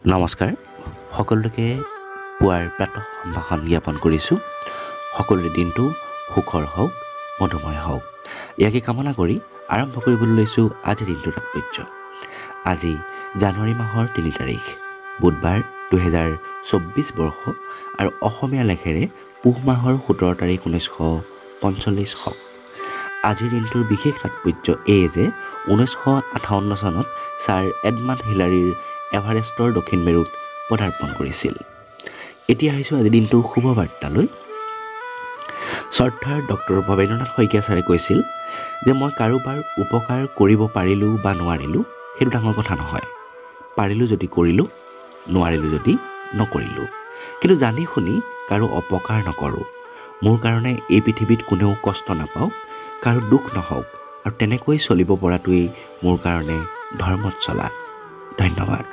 নমস্কাৰ সকলোকে পুৱাৰ প্ৰাতঃ সম্ভাষণ জ্ঞাপন কৰিছোঁ। সকলোৰে দিনটো সুখৰ হওক, মধুময় হওক, ইয়াকে কামনা কৰি আৰম্ভ কৰিবলৈ লৈছোঁ আজিৰ দিনটোৰ তাৎপৰ্য। আজি জানুৱাৰী মাহৰ ৩ তাৰিখ বুধবাৰ ২০২৪ বৰ্ষ আৰু অসমীয়া লেখেৰে পুহ মাহৰ ১৭ তাৰিখ ১৯৪৫ শক। আজিৰ দিনটোৰ বিশেষ তাৎপৰ্য এই যে ১৯৫৮ চনত ছাৰ এডমাণ্ড হিলাৰীৰ এভাৰেষ্টৰ দক্ষিণ মেৰুত পদাৰ্পণ কৰিছিল। এতিয়া আহিছোঁ আজিৰ দিনটোৰ শুভ বাৰ্তালৈ। শ্ৰদ্ধাৰ ডক্টৰ ভৱেন্দ্ৰনাথ শইকীয়া ছাৰে কৈছিল যে মই কাৰোবাৰ উপকাৰ কৰিব পাৰিলোঁ বা নোৱাৰিলোঁ সেইটো ডাঙৰ কথা নহয়। পাৰিলোঁ যদি কৰিলোঁ, নোৱাৰিলোঁ যদি নকৰিলোঁ, কিন্তু জানি শুনি কাৰো অপকাৰ নকৰোঁ। মোৰ কাৰণে এই পৃথিৱীত কোনেও কষ্ট নাপাওক, কাৰো দুখ নহওক, আৰু তেনেকৈ চলিব পৰাটোৱেই মোৰ কাৰণে ধৰ্মত চলা। ধন্যবাদ।